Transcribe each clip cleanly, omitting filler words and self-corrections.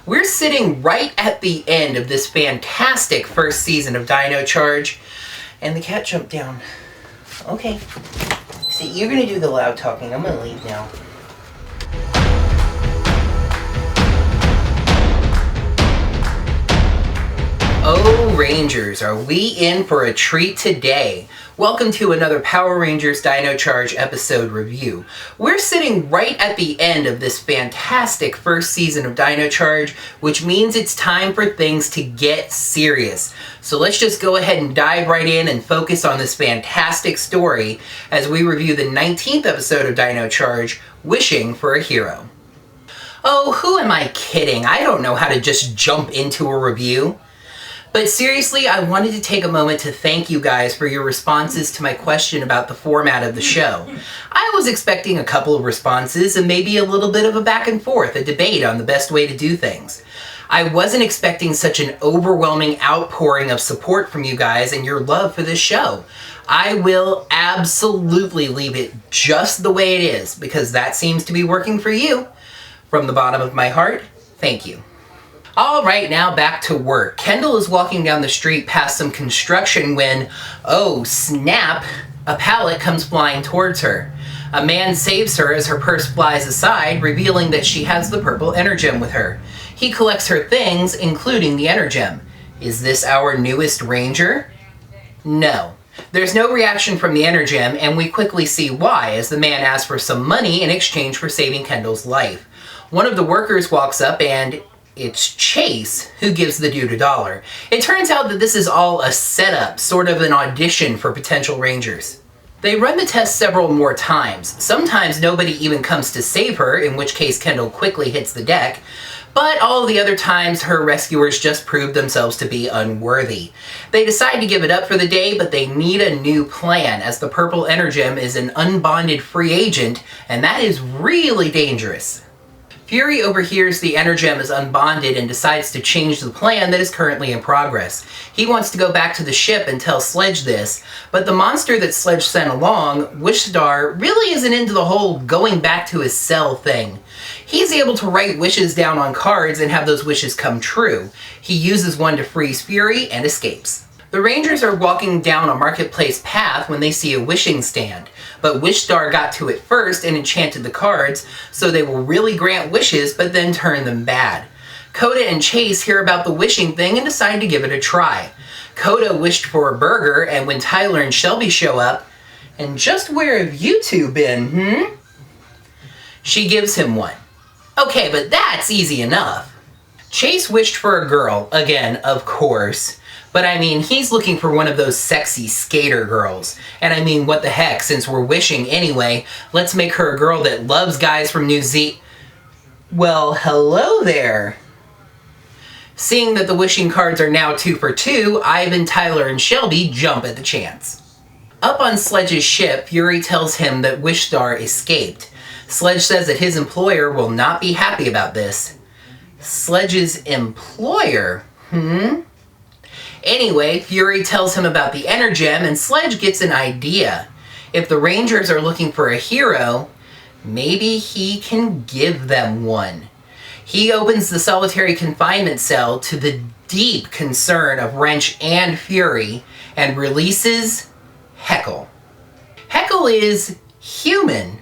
We're sitting right at the end of this fantastic first season of Dino Charge, and the cat jumped down. Okay. See, you're gonna do the loud talking. I'm gonna leave now. Oh, Rangers, are we in for a treat today? Welcome to another Power Rangers Dino Charge episode review. We're sitting right at the end of this fantastic first season of Dino Charge, which means it's time for things to get serious. So let's just go ahead and dive right in and focus on this fantastic story as we review the 19th episode of Dino Charge, Wishing for a Hero. Oh, who am I kidding? I don't know how to just jump into a review. But seriously, I wanted to take a moment to thank you guys for your responses to my question about the format of the show. I was expecting a couple of responses and maybe a little bit of a back and forth, a debate on the best way to do things. I wasn't expecting such an overwhelming outpouring of support from you guys and your love for this show. I will absolutely leave it just the way it is because that seems to be working for you. From the bottom of my heart, thank you. All right, now back to work. Kendall is walking down the street past some construction when, oh snap, a pallet comes flying towards her. A man saves her as her purse flies aside, revealing that she has the purple Energem with her. He collects her things, including the Energem. Is this our newest Ranger? No. There's no reaction from the Energem, and we quickly see why, as the man asks for some money in exchange for saving Kendall's life. One of the workers walks up and it's Chase who gives the dude $1. It turns out that this is all a setup, sort of an audition for potential Rangers. They run the test several more times. Sometimes nobody even comes to save her, in which case Kendall quickly hits the deck, but all the other times her rescuers just prove themselves to be unworthy. They decide to give it up for the day, but they need a new plan, as the purple Energem is an unbonded free agent, and that is really dangerous. Fury overhears the Energem is unbonded and decides to change the plan that is currently in progress. He wants to go back to the ship and tell Sledge this, but the monster that Sledge sent along, Wishstar, really isn't into the whole going back to his cell thing. He's able to write wishes down on cards and have those wishes come true. He uses one to freeze Fury and escapes. The Rangers are walking down a marketplace path when they see a wishing stand, but Wishstar got to it first and enchanted the cards, so they will really grant wishes but then turn them bad. Coda and Chase hear about the wishing thing and decide to give it a try. Coda wished for a burger, and when Tyler and Shelby show up, and just where have you two been, She gives him one. Okay, but that's easy enough. Chase wished for a girl, again, of course. But I mean, he's looking for one of those sexy skater girls. And I mean, what the heck, since we're wishing anyway, let's make her a girl that loves guys from New Zealand. Well, hello there. Seeing that the wishing cards are now 2 for 2, Ivan, Tyler, and Shelby jump at the chance. Up on Sledge's ship, Fury tells him that Wishstar escaped. Sledge says that his employer will not be happy about this. Sledge's employer? Anyway, Fury tells him about the Energem, and Sledge gets an idea. If the Rangers are looking for a hero, maybe he can give them one. He opens the solitary confinement cell to the deep concern of Wrench and Fury and releases Heckle. Heckle is human,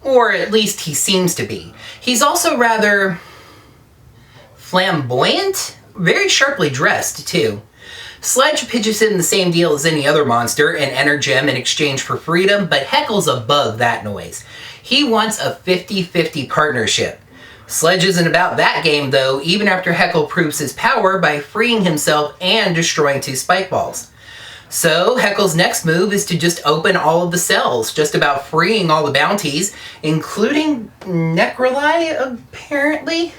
or at least he seems to be. He's also rather flamboyant, very sharply dressed too. Sledge pitches in the same deal as any other monster, an Energem in exchange for freedom, but Heckle's above that noise. He wants a 50-50 partnership. Sledge isn't about that game though, even after Heckle proves his power by freeing himself and destroying 2 spike balls. So Heckle's next move is to just open all of the cells, just about freeing all the bounties, including Necroli, apparently?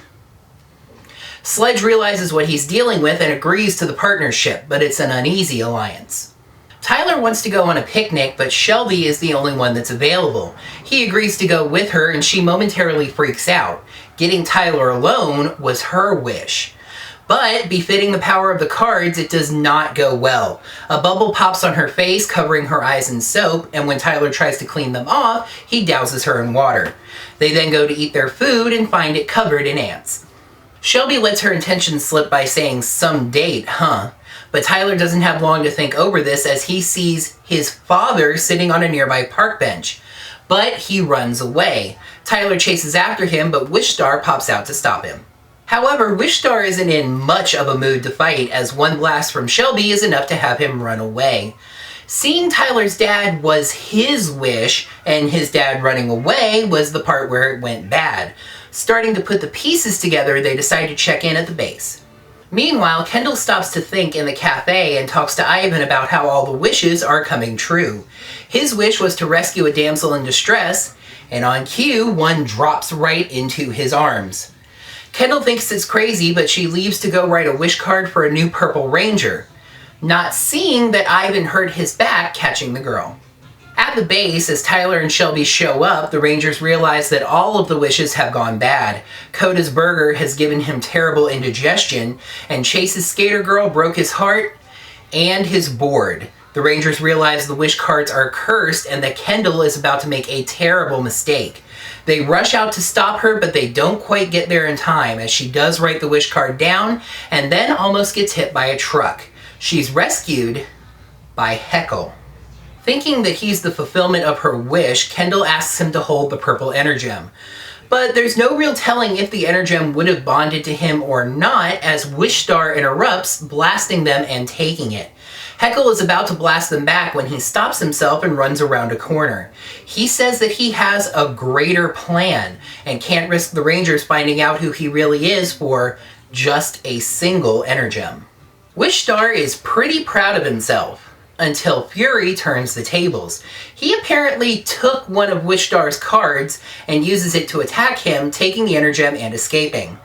Sledge realizes what he's dealing with and agrees to the partnership, but it's an uneasy alliance. Tyler wants to go on a picnic, but Shelby is the only one that's available. He agrees to go with her, and she momentarily freaks out. Getting Tyler alone was her wish. But, befitting the power of the cards, it does not go well. A bubble pops on her face, covering her eyes in soap, and when Tyler tries to clean them off, he douses her in water. They then go to eat their food and find it covered in ants. Shelby lets her intentions slip by saying some date, huh? But Tyler doesn't have long to think over this as he sees his father sitting on a nearby park bench. But he runs away. Tyler chases after him, but Wishstar pops out to stop him. However, Wishstar isn't in much of a mood to fight, as one blast from Shelby is enough to have him run away. Seeing Tyler's dad was his wish, and his dad running away was the part where it went bad. Starting to put the pieces together, they decide to check in at the base. Meanwhile, Kendall stops to think in the cafe and talks to Ivan about how all the wishes are coming true. His wish was to rescue a damsel in distress, and on cue, one drops right into his arms. Kendall thinks it's crazy, but she leaves to go write a wish card for a new Purple Ranger, not seeing that Ivan hurt his back catching the girl. At the base, as Tyler and Shelby show up, the Rangers realize that all of the wishes have gone bad. Coda's burger has given him terrible indigestion, and Chase's skater girl broke his heart and his board. The Rangers realize the wish cards are cursed and that Kendall is about to make a terrible mistake. They rush out to stop her, but they don't quite get there in time, as she does write the wish card down and then almost gets hit by a truck. She's rescued by Heckle. Thinking that he's the fulfillment of her wish, Kendall asks him to hold the purple energem. But there's no real telling if the energem would have bonded to him or not, as Wishstar interrupts, blasting them and taking it. Heckle is about to blast them back when he stops himself and runs around a corner. He says that he has a greater plan and can't risk the Rangers finding out who he really is for just a single energem. Wishstar is pretty proud of himself, until Fury turns the tables. He apparently took one of Wishstar's cards and uses it to attack him, taking the energem and escaping.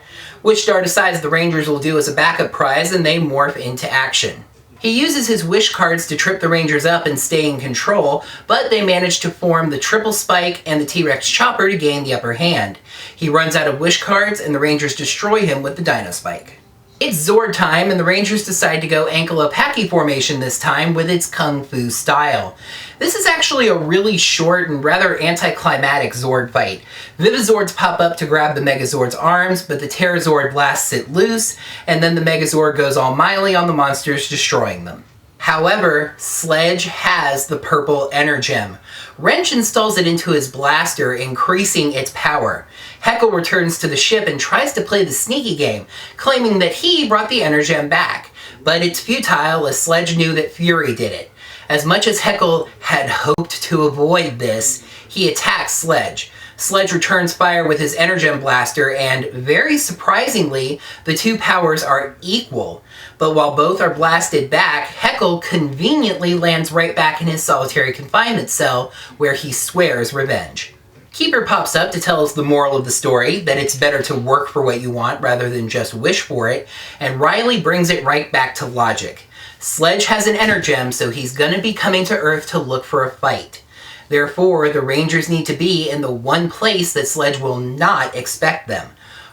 Wishstar decides the Rangers will do as a backup prize, and they morph into action. He uses his wish cards to trip the Rangers up and stay in control, but they manage to form the Triple Spike and the T-Rex Chopper to gain the upper hand. He runs out of wish cards, and the Rangers destroy him with the Dino Spike. It's Zord time, and the Rangers decide to go Ankylopaki formation this time with its Kung Fu style. This is actually a really short and rather anticlimactic Zord fight. Vivizords pop up to grab the Megazord's arms, but the Terrazord blasts it loose, and then the Megazord goes all miley on the monsters, destroying them. However, Sledge has the purple energem. Wrench installs it into his blaster, increasing its power. Heckle returns to the ship and tries to play the sneaky game, claiming that he brought the energem back. But it's futile, as Sledge knew that Fury did it. As much as Heckle had hoped to avoid this, he attacks Sledge. Sledge returns fire with his energem blaster, and very surprisingly, the two powers are equal. But while both are blasted back, Heckle conveniently lands right back in his solitary confinement cell, where he swears revenge. Keeper pops up to tell us the moral of the story, that it's better to work for what you want rather than just wish for it, and Riley brings it right back to logic. Sledge has an energem, so he's gonna be coming to Earth to look for a fight. Therefore, the Rangers need to be in the one place that Sledge will not expect them,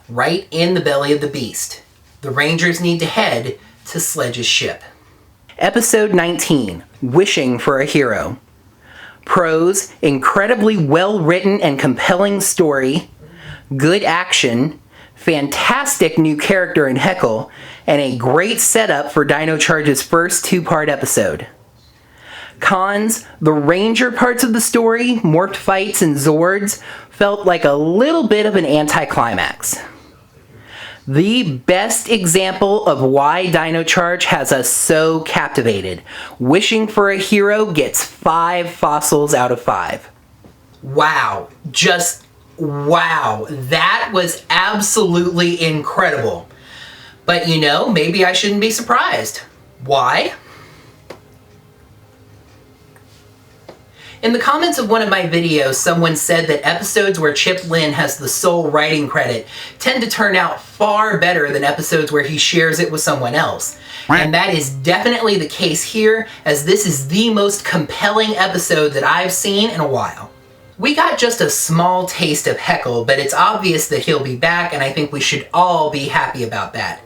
right in the belly of the beast. The Rangers need to head to Sledge's ship. Episode 19, Wishing for a Hero. Prose, incredibly well-written and compelling story, good action, fantastic new character in Heckle, and a great setup for Dino Charge's first two-part episode. Cons, the Ranger parts of the story, morphed fights, and Zords felt like a little bit of an anticlimax. The best example of why Dino Charge has us so captivated. Wishing for a Hero gets 5 fossils out of 5. Wow. Just wow. That was absolutely incredible. But you know, maybe I shouldn't be surprised. Why? In the comments of one of my videos, someone said that episodes where Chip Lynn has the sole writing credit tend to turn out far better than episodes where he shares it with someone else. And that is definitely the case here, as this is the most compelling episode that I've seen in a while. We got just a small taste of Heckle, but it's obvious that he'll be back, and I think we should all be happy about that.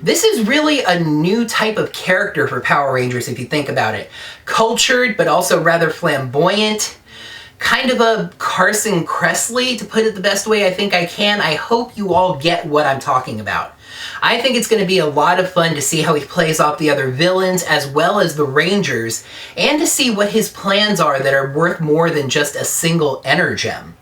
This is really a new type of character for Power Rangers if you think about it. Cultured, but also rather flamboyant. Kind of a Carson Kressley, to put it the best way I think I can. I hope you all get what I'm talking about. I think it's going to be a lot of fun to see how he plays off the other villains as well as the Rangers, and to see what his plans are that are worth more than just a single Energem.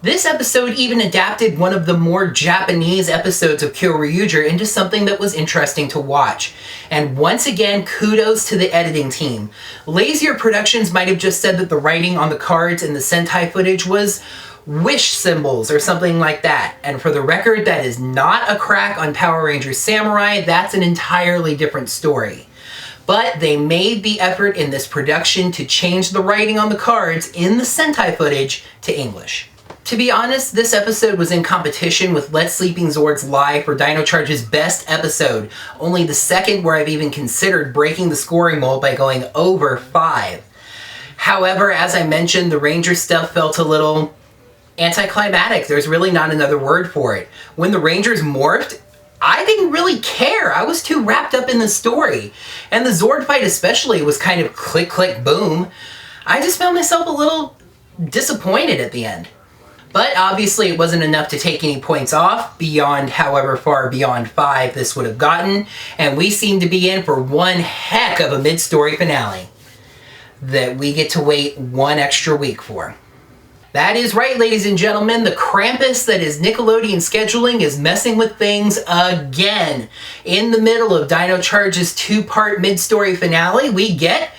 This episode even adapted one of the more Japanese episodes of Kyoryuger into something that was interesting to watch. And once again, kudos to the editing team. Lazier Productions might have just said that the writing on the cards in the Sentai footage was wish symbols or something like that. And for the record, that is not a crack on Power Rangers Samurai. That's an entirely different story. But they made the effort in this production to change the writing on the cards in the Sentai footage to English. To be honest, this episode was in competition with Let Sleeping Zords Lie for Dino Charge's best episode, only the second where I've even considered breaking the scoring mold by going over 5. However, as I mentioned, the Ranger stuff felt a little anticlimactic. There's really not another word for it. When the Rangers morphed, I didn't really care. I was too wrapped up in the story. And the Zord fight especially was kind of click, click, boom. I just found myself a little disappointed at the end. But obviously it wasn't enough to take any points off beyond however far beyond 5 this would have gotten, and we seem to be in for one heck of a mid-story finale that we get to wait one extra week for. That is right, ladies and gentlemen, the Krampus that is Nickelodeon scheduling is messing with things again. In the middle of Dino Charge's 2-part mid-story finale, we get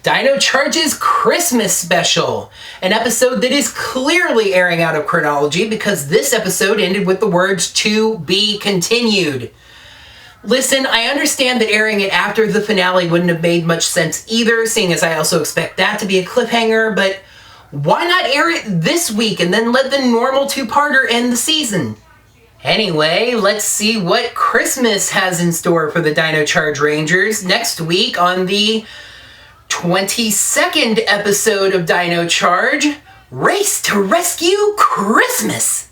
Dino Charge's Christmas Special, an episode that is clearly airing out of chronology because this episode ended with the words "to be continued." Listen, I understand that airing it after the finale wouldn't have made much sense either, seeing as I also expect that to be a cliffhanger, but why not air it this week and then let the normal 2-parter end the season? Anyway, let's see what Christmas has in store for the Dino Charge Rangers next week on the 22nd episode of Dino Charge, Race to Rescue Christmas!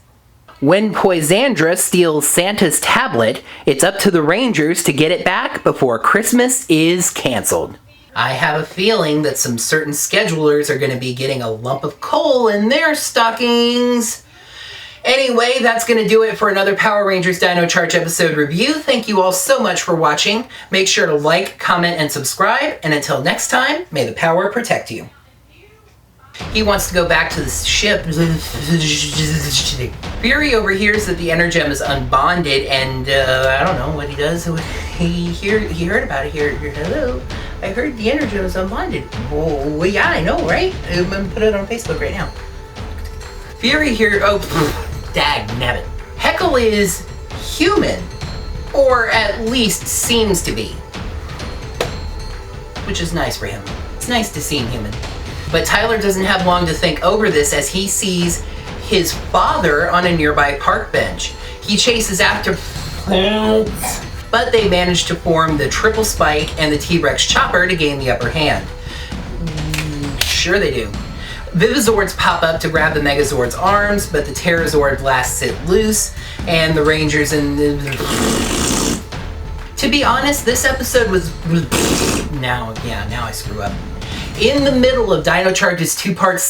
When Poisandra steals Santa's tablet, it's up to the Rangers to get it back before Christmas is canceled. I have a feeling that some certain schedulers are going to be getting a lump of coal in their stockings. Anyway, that's going to do it for another Power Rangers Dino Charge episode review. Thank you all so much for watching. Make sure to like, comment, and subscribe. And until next time, may the power protect you. He wants to go back to the ship. Fury overhears that the Energem is unbonded, and I don't know what he does. He heard about it here. Hello, I heard the Energem is unbonded. Well, yeah, I know, right? I'm going to put it on Facebook right now. Fury here, dagnabbit. Heckle is human, or at least seems to be, which is nice for him. It's nice to see him human. But Tyler doesn't have long to think over this as he sees his father on a nearby park bench. He chases after, but they manage to form the Triple Spike and the T-Rex Chopper to gain the upper hand. Sure they do. Vivizords pop up to grab the Megazord's arms, but the Terrazord blasts it loose, and the Rangers and the... To be honest, this episode was... Now I screw up. In the middle of Dino Charge's 2-part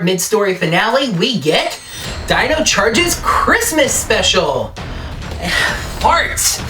mid-story finale, we get Dino Charge's Christmas Special. Farts!